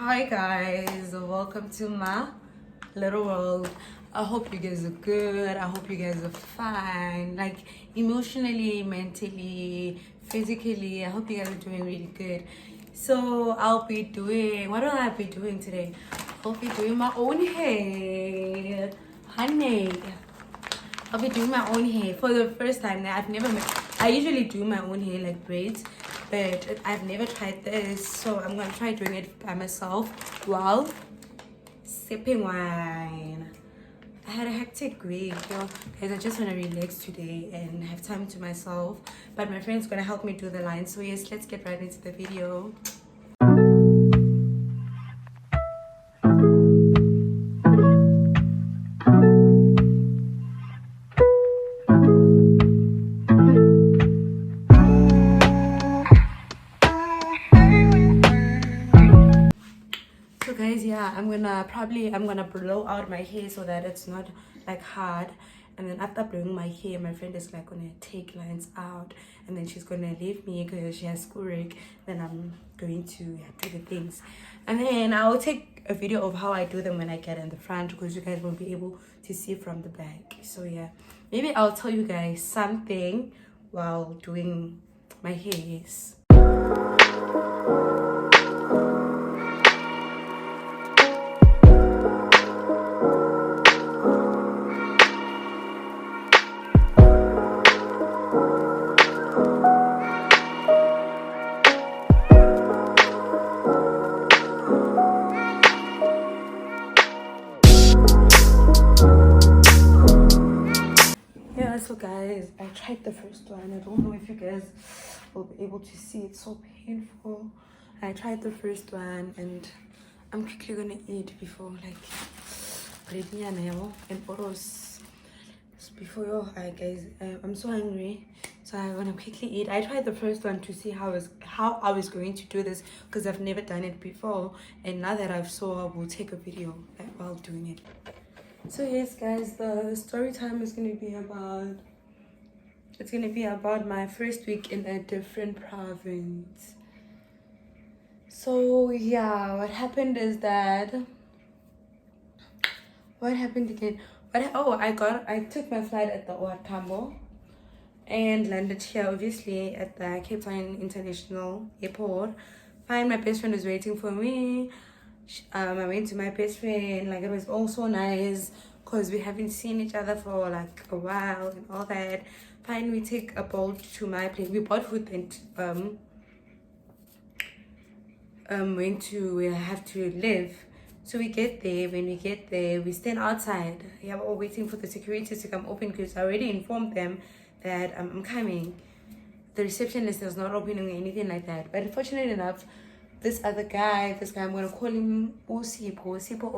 Hi guys, welcome to my little world. I hope you guys are good. I hope you guys are fine, like emotionally, mentally, physically. I hope you guys are doing really good. So I'll be doing, what will I be doing today? I'll be doing my own hair, honey. I'll be doing my own hair for the first time. Now, I usually do my own hair like braids, but I've never tried this. So I'm gonna try doing it by myself while sipping wine. I had a hectic week, guys. I just want to relax today and have time to myself. But my friend's gonna help me do the line. So yes, let's get right into the video. So guys, yeah, I'm gonna blow out my hair so that it's not like hard. And then after blowing my hair, my friend is like gonna take lines out, and then she's gonna leave me because she has school work. Then I'm going to do the things, and then I'll take a video of how I do them when I get in the front, because you guys won't be able to see from the back. So yeah, maybe I'll tell you guys something while doing my hairs. Yeah, so guys, I tried the first one. I don't know if you guys will be able to see. It's so painful. I tried the first one and I'm quickly gonna eat before like and oros before guys. I'm so hungry, so I'm gonna quickly eat. I tried the first one to see how I was going to do this, because I've never done it before, and now that I've saw, I will take a video while doing it. So yes guys, the story time is gonna be about my first week in a different province. So yeah, what happened again? I took my flight at the OR Tambo and landed here obviously at the Cape Town International Airport. Fine, my best friend was waiting for me. I went to my best friend, like it was all so nice because we haven't seen each other for like a while and all that. Fine, we take a boat to my place. We bought food and went to where I have to live. So we get there. When we get there, we stand outside. Yeah, we're all waiting for the security to come open, because I already informed them that I'm coming. The receptionist is not opening or anything like that. But fortunately enough, this guy, I'm gonna call him Osipo. Osipo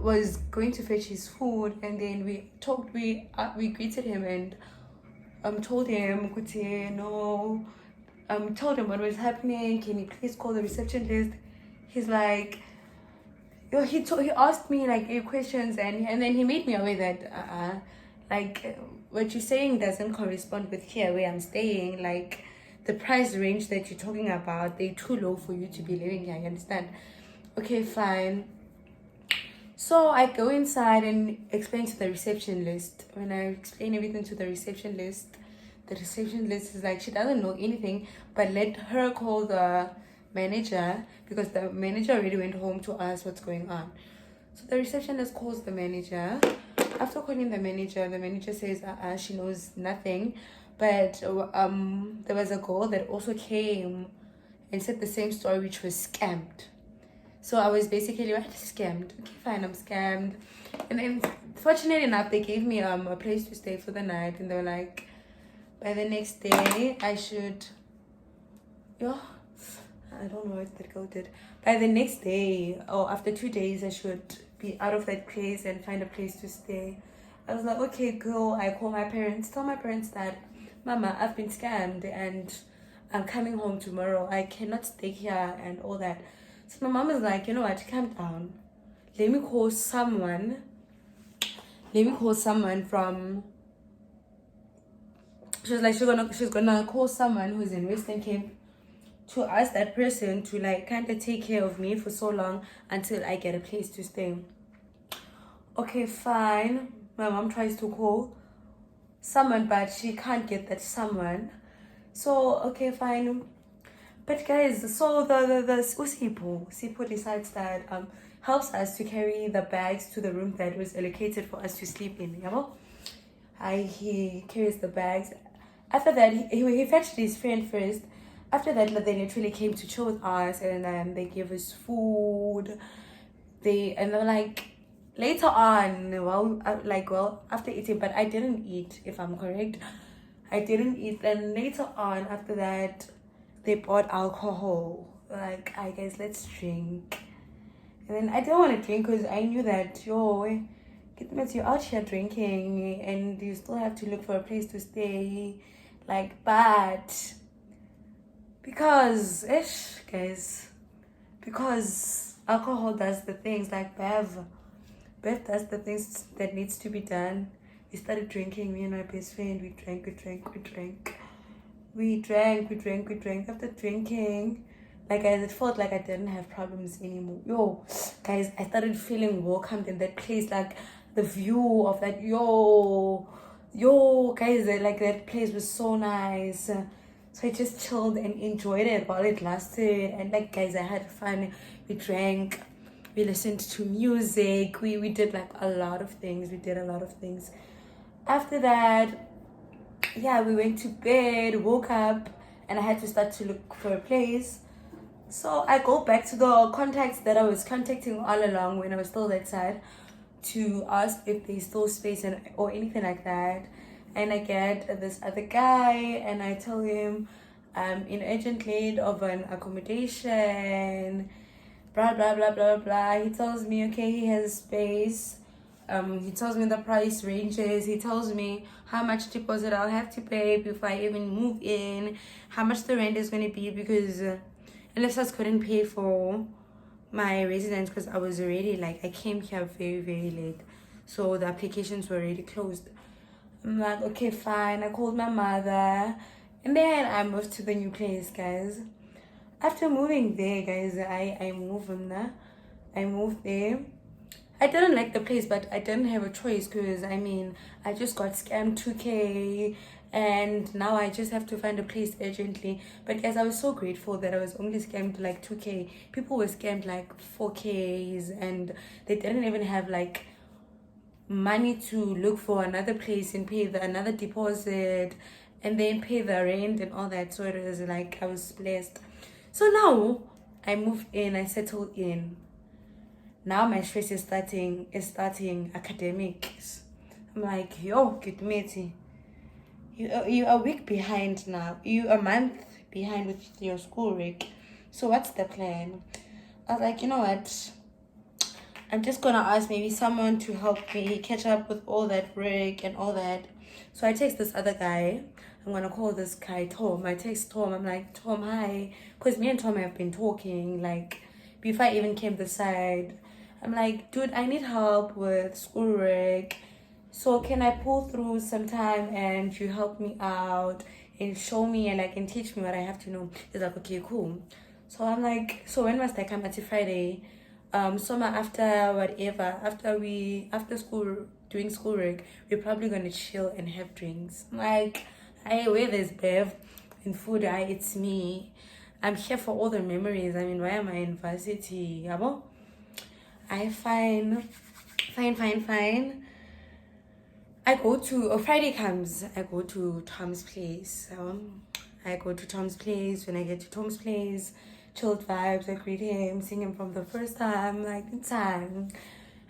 was going to fetch his food, and then we greeted him and told him, no, told him what was happening. Can you please call the receptionist? He's like, he asked me like questions, and then he made me aware that like what you're saying doesn't correspond with here where I'm staying. Like the price range that you're talking about, they're too low for you to be living here. You understand? Okay, fine. So I go inside and explain to the receptionist. When I explain everything to the receptionist is like, she doesn't know anything, but let her call the manager, because the manager already went home to ask what's going on. So the receptionist calls the manager. After calling the manager says she knows nothing, but there was a girl that also came and said the same story, which was scammed. So I was basically, what, scammed? Okay, fine, I'm scammed. And then fortunately enough, they gave me a place to stay for the night, and they were like, by the next day I should, I don't know what that girl did. By the next day, or after 2 days, I should be out of that place and find a place to stay. I was like, okay, girl. I call my parents, tell my parents that, Mama, I've been scammed and I'm coming home tomorrow. I cannot stay here and all that. So my mom is like, you know what, calm down. Let me call someone from, she was like, she's gonna call someone who's in Western Cape to ask that person to like kind of take care of me for so long until I get a place to stay. Okay, fine. My mom tries to call someone, but she can't get that someone. So okay, fine. But guys, so the Sipo decides that helps us to carry the bags to the room that was allocated for us to sleep in. You know? He carries the bags. After that, he fetched his friend first. After that, like, they literally came to chill with us, and they gave us food. They were like later on, after eating, but I didn't eat, if I'm correct. I didn't eat. Then later on, after that, they bought alcohol. Like, I guess let's drink. And then I didn't want to drink because I knew that you're out here drinking and you still have to look for a place to stay. Like, but because because alcohol does the things like Bev does the things that needs to be done. We started drinking, me and my best friend. We drank. After drinking, like, it felt like I didn't have problems anymore. Yo, guys, I started feeling welcomed in that place. Like, the view of that, guys, like, that place was so nice. So I just chilled and enjoyed it while it lasted. And like, guys, I had fun. We drank, we listened to music, we did like a lot of things. After that, yeah, we went to bed, woke up, and I had to start to look for a place. So I go back to the contacts that I was contacting all along when I was still that side to ask if there's still space or anything like that. And I get this other guy, and I tell him I'm in urgent need of an accommodation, blah blah blah blah blah. He tells me okay, he has space. He tells me the price ranges. He tells me how much deposit I'll have to pay before I even move in, how much the rent is going to be, because unless I couldn't pay for my residence because I was already like, I came here very, very late. So the applications were already closed. I'm like, okay, fine. I called my mother and then I moved to the new place, guys. After moving there, guys, I moved there. I didn't like the place, but I didn't have a choice because I just got scammed 2K and now I just have to find a place urgently. But guys, I was so grateful that I was only scammed like 2K. People were scammed like 4Ks and they didn't even have like money to look for another place and pay another deposit and then pay the rent and all that. So it was like, I was blessed. So now I moved in, I settled in. Now my stress is starting academics. I'm like, yo, Kitmeti, you are a week behind now. You a month behind with your schoolwork. So what's the plan? I was like, you know what? I'm just gonna ask maybe someone to help me catch up with all that work and all that. So I text this other guy. I'm gonna call this guy Tom. I text Tom. I'm like, Tom, hi. Because me and Tom have been talking like before I even came this side. I'm like, dude, I need help with schoolwork. So can I pull through sometime and you help me out and show me and like and teach me what I have to know? He's like, okay, cool. So I'm like, so when must I come? Until Friday. Summer after whatever, after school doing schoolwork, we're probably gonna chill and have drinks. I'm like, hey, where there's Bev and food, it's me. I'm here for all the memories. Why am I in varsity? Yabo? Fine. I go to Friday comes. I go to Tom's place. I go to Tom's place. When I get to Tom's place, chilled vibes. I greet him, sing him from the first time, like in time.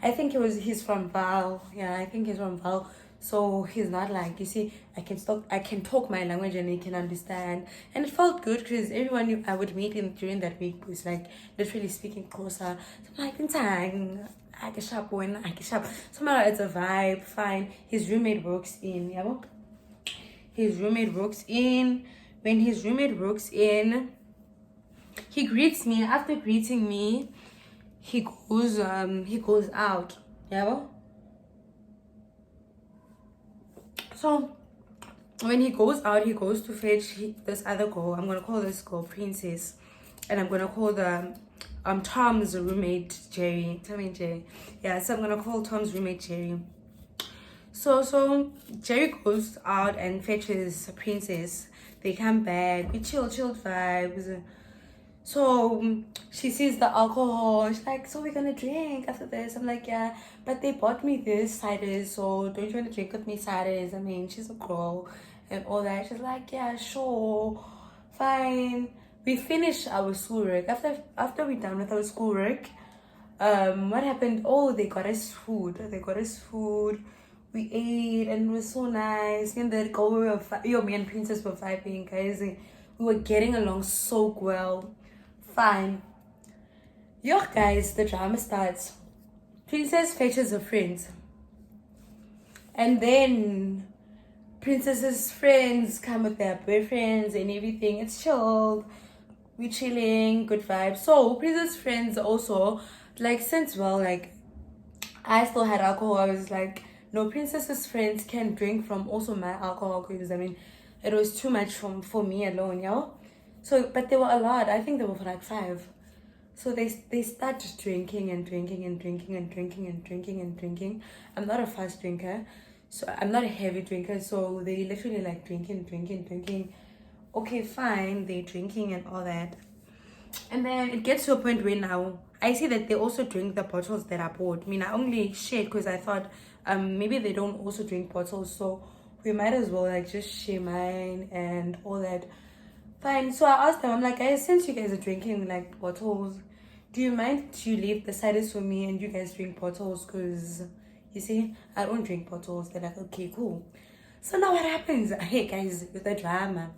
I think he's from Val. Yeah, I think he's from Val. So he's not like, you see, I can talk my language and he can understand. And it felt good because everyone I would meet him during that week was like literally speaking closer. So I'm like, in time, I can shop when I can shop. Somehow it's a vibe, fine. His roommate works in, yeah. His roommate works in. When his roommate works in, he greets me. After greeting me, he goes out. Yeah. So when he goes out, he goes to fetch this other girl. I'm gonna call this girl Princess, and I'm gonna call the Tom's roommate Jerry. Tell me Jerry. Yeah, so I'm gonna call Tom's roommate Jerry. So Jerry goes out and fetches Princess. They come back. We chill vibes. So she sees the alcohol. She's like, so we're gonna drink after this. I'm like, yeah, but they bought me this ciders, so don't you want to drink with me ciders? I mean, she's a girl and all that. She's like, yeah, sure, fine. We finish our schoolwork. After we're done with our schoolwork, what happened? Oh, they got us food. We ate and it was so nice. Me and the girl me and Princess were vibing, guys. We were getting along so well. Fine. Yo, guys, the drama starts. Princess fetches her friends. And then Princess's friends come with their boyfriends and everything. It's chilled. We chilling, good vibes. So Princess's friends also, like, since well, like, I still had alcohol, I was like, no, Princess's friends can drink from also my alcohol because I mean, it was too much for me alone, yo. So, but they were a lot. I think they were for like 5. So they start just drinking and drinking and drinking and drinking and drinking and drinking. I'm not a fast drinker, so I'm not a heavy drinker. So they literally like drinking. Okay, fine, they drinking and all that. And then it gets to a point where now I see that they also drink the bottles that I bought. I mean, I only shared because I thought maybe they don't also drink bottles, so we might as well like just share mine and all that. Fine. So I asked them, I'm like, guys, since you guys are drinking like bottles, do you mind to leave the ciders for me and you guys drink bottles? Because you see, I don't drink bottles. They're like, okay, cool. So now what happens? Hey guys, with the drama.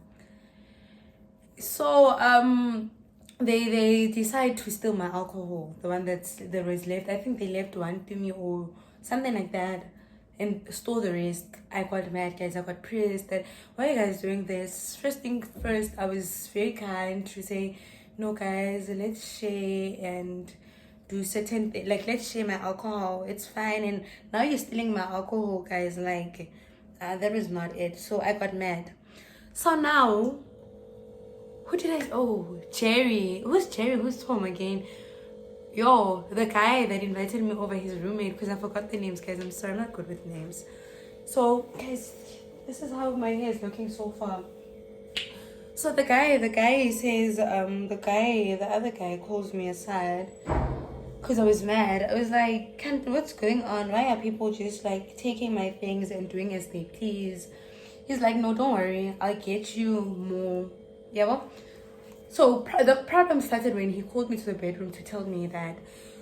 So they decide to steal my alcohol, the one that was left. I think they left one to me or something like that, and stole the rest. I got mad, guys. I got pissed that why are you guys doing this? First thing first, I was very kind to say, no guys, let's share and do certain like let's share my alcohol. It's fine. And now you're stealing my alcohol, guys. Like that was not it. So I got mad. So now who did I? Oh, Jerry. Who's Jerry? Who's Tom again? Yo, the guy that invited me over, his roommate, because I forgot the names, guys. I'm sorry, I'm not good with names. So, guys, this is how my hair is looking so far. So the guy says, the other guy calls me aside because I was mad. I was like, what's going on? Why are people just like taking my things and doing as they please? He's like, no, don't worry. I'll get you more. Yeah, well, so the problem started when he called me to the bedroom to tell me that.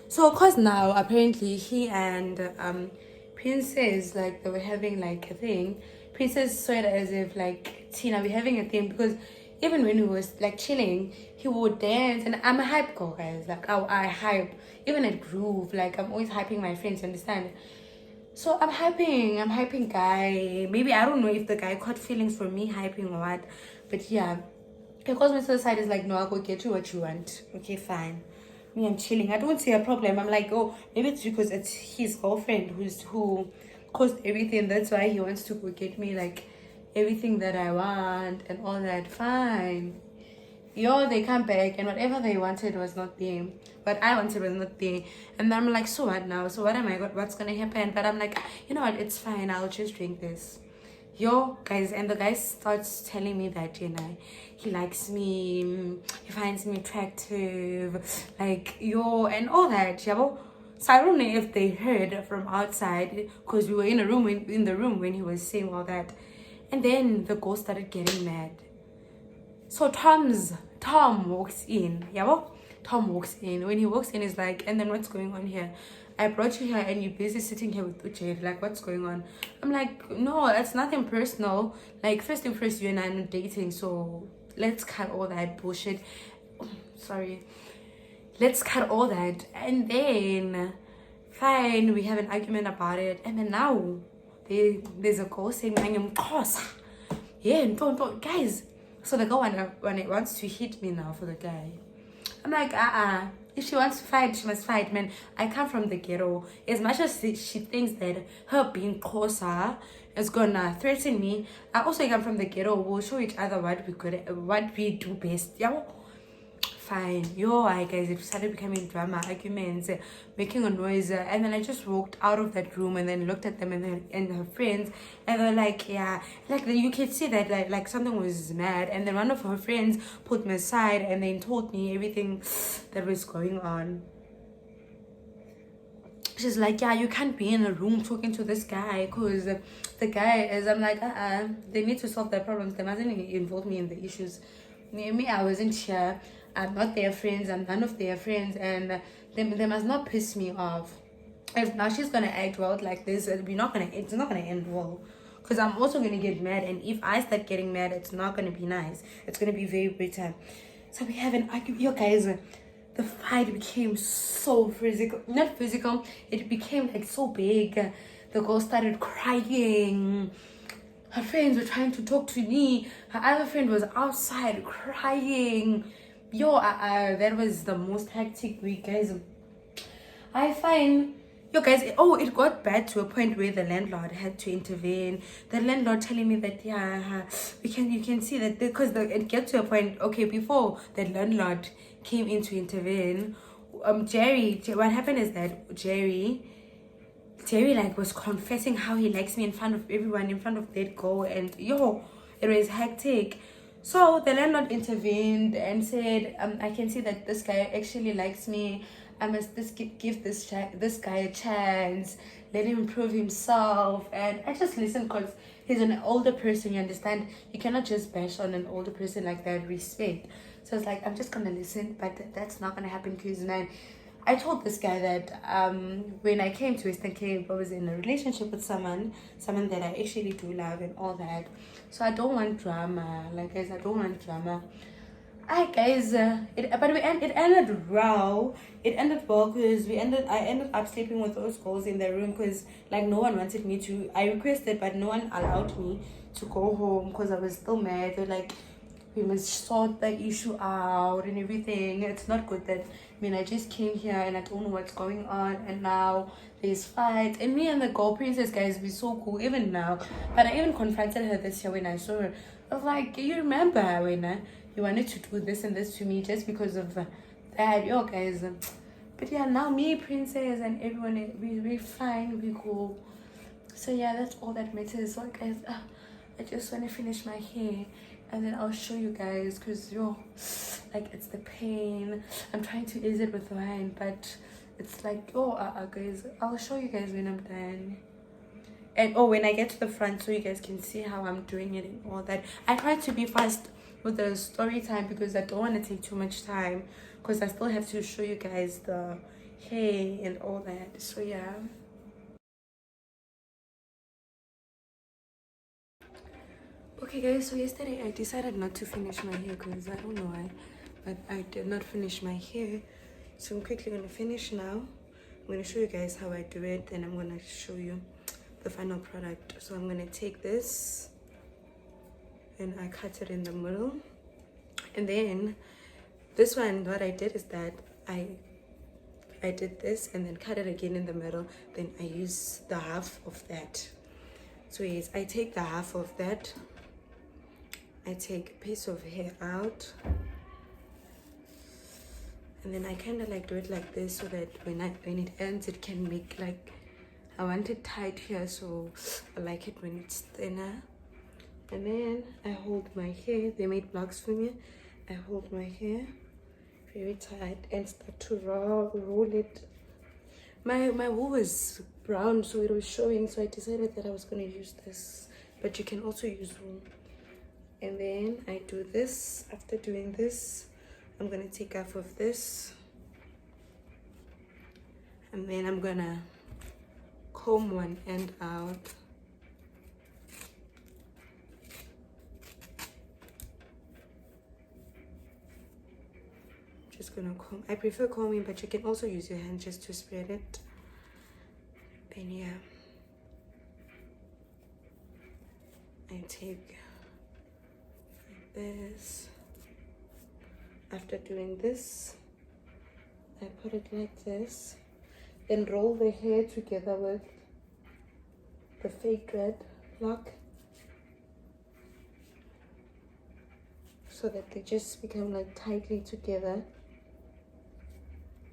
So of course now apparently he and Princess, like they were having like a thing. Princess saw it as if like Tina, we're having a thing because even when we was like chilling, he would dance and I'm a hype girl, guys. Like I hype even at Groove. Like I'm always hyping my friends. Understand? So I'm hyping guy. Maybe I don't know if the guy caught feelings for me hyping or what, but yeah. Because Mr. Side is like, no, I'll go get you what you want. Okay, fine. Me, I'm chilling. I don't see a problem. I'm like, oh, maybe it's because it's his girlfriend who caused everything. That's why he wants to go get me like everything that I want and all that. Fine. Yo, they come back and whatever they wanted was not there. What I wanted was not there. And then I'm like, so what now? So what am I? What's gonna happen? But I'm like, you know what? It's fine. I'll just drink this. Yo, guys, and the guy starts telling me that, you know, he likes me, he finds me attractive, like, yo, and all that, yeah. So I don't know if they heard from outside, because we were in the room when he was saying all that. And then the ghost started getting mad. So Tom walks in, yeah. Tom walks in. When he walks in, he's like, and then what's going on here? I brought you here and you're busy sitting here with Uche. Like, what's going on? I'm like, no, that's nothing personal. Like, first thing first, you and I are not dating, so let's cut all that bullshit. Sorry. Let's cut all that. And then, fine, we have an argument about it. And then now, there's a call saying, yeah, don't, guys. So the guy when it wants to hit me now for the guy. I'm like, if she wants to fight, she must fight, man. I come from the ghetto. As much as she thinks that her being closer is gonna threaten me, I also come from the ghetto. We'll show each other what we do best. Yeah. Fine. Yo, I guys, it started becoming drama, arguments, making a noise, and then I just walked out of that room and then looked at them and her friends, and they're like, yeah, like you could see that like something was mad, and then one of her friends put me aside and then told me everything that was going on. She's like, yeah, you can't be in a room talking to this guy because the guy is. I'm like, they need to solve their problems. They mustn't involve me in the issues. Me, I wasn't here. I'm not their friends. I'm none of their friends, and they must not piss me off. If now she's gonna act well like this, it's not gonna end well. Because I'm also gonna get mad, and if I start getting mad, it's not gonna be nice. It's gonna be very bitter. So we have an argument. Yo, guys, the fight became so physical. Not physical. It became like so big. The girl started crying. Her friends were trying to talk to me. Her other friend was outside crying. Yo, that was the most hectic week, guys. I find, yo, guys. It got bad to a point where the landlord had to intervene. The landlord telling me that, yeah, you can see that because it gets to a point. Okay, before the landlord came in to intervene, Jerry. What happened is that Jerry like was confessing how he likes me in front of everyone, in front of that girl, and yo, it was hectic. So the landlord intervened and said, I can see that this guy actually likes me. I must give this guy a chance, let him prove himself. And I just listened because he's an older person, you understand? You cannot just bash on an older person like that, respect. So it's like, I'm just gonna listen, but that's not gonna happen because, man, I told this guy that when I came to Western Cape, I was in a relationship with someone that I actually do love and all that. So I don't want drama. Like, guys, I don't want drama. Hi guys, it ended well. It ended well because I ended up sleeping with those girls in the room because like no one wanted me to. I requested, but no one allowed me to go home because I was still mad. They're like, we must sort the issue out and everything. It's not good that I just came here and I don't know what's going on, and now there's fight. And me and the girl princess, guys, we so cool even now. But I even confronted her this year when I saw her. I was like, you remember when you wanted to do this and this to me just because of that, yo, guys. But yeah, now me, princess, and everyone, we're fine, we cool. So yeah, that's all that matters. So guys, I just want to finish my hair and then I'll show you guys because yo, like it's the pain. I'm trying to ease it with wine, but it's like yo, guys, I'll show you guys when I'm done. And when I get to the front so you guys can see how I'm doing it and all that. I try to be fast with the story time because I don't want to take too much time because I still have to show you guys the hair and all that. So yeah. Okay guys, so yesterday I decided not to finish my hair because I don't know why, but I did not finish my hair. So I'm quickly going to finish now. I'm going to show you guys how I do it, then I'm going to show you the final product. So I'm going to take this and I cut it in the middle. And then this one, what I did is that I did this and then cut it again in the middle. Then I use the half of that. So yes, I take the half of that. I take a piece of hair out. And then I kind of like do it like this so that when it ends, it can make like, I want it tight here, so I like it when it's thinner. And then I hold my hair. They made blocks for me. I hold my hair very tight and start to roll it. My wool was brown, so it was showing, so I decided that I was going to use this, but you can also use wool. And then I do this. After doing this, I'm going to take half of this, and then I'm going to comb one end out. Just gonna comb. I prefer combing, but you can also use your hand just to spread it. Then yeah, I take like this. After doing this, put it like this. Then roll the hair together with the fake dread lock so that they just become like tightly together.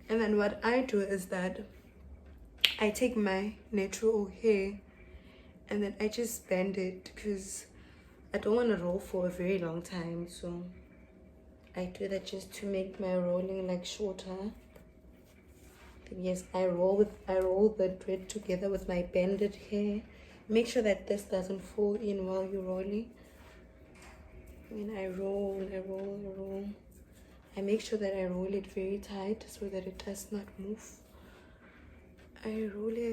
And then what I do is that I take my natural hair and then I just bend it because I don't want to roll for a very long time. So I do that just to make my rolling like shorter. Then yes, I roll the dread together with my bended hair. Make sure that this doesn't fall in while you're rolling. And I roll. I make sure that I roll it very tight so that it does not move. I roll.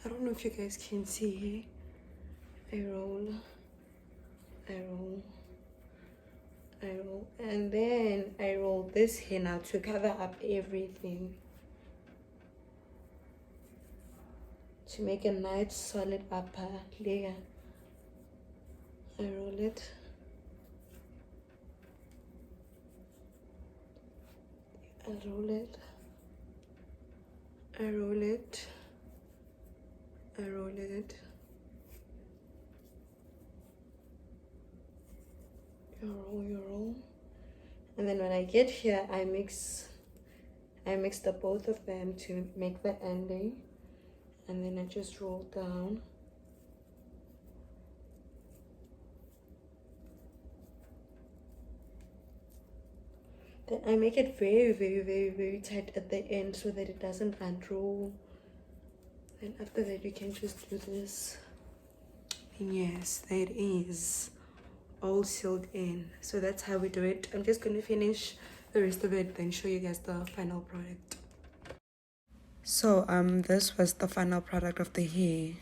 I don't know if you guys can see here. I roll. And then I roll this hair now to cover up everything. To make a nice solid upper layer. I roll it. I roll it. You roll. And then when I get here, I mix the both of them to make the ending. And then I just roll down. Then I make it very tight at the end so that it doesn't unroll. Then after that you can just do this. And yes, there it is, all sealed in. So that's how we do it. I'm just going to finish the rest of it, then show you guys the final product. So this was the final product of the hair.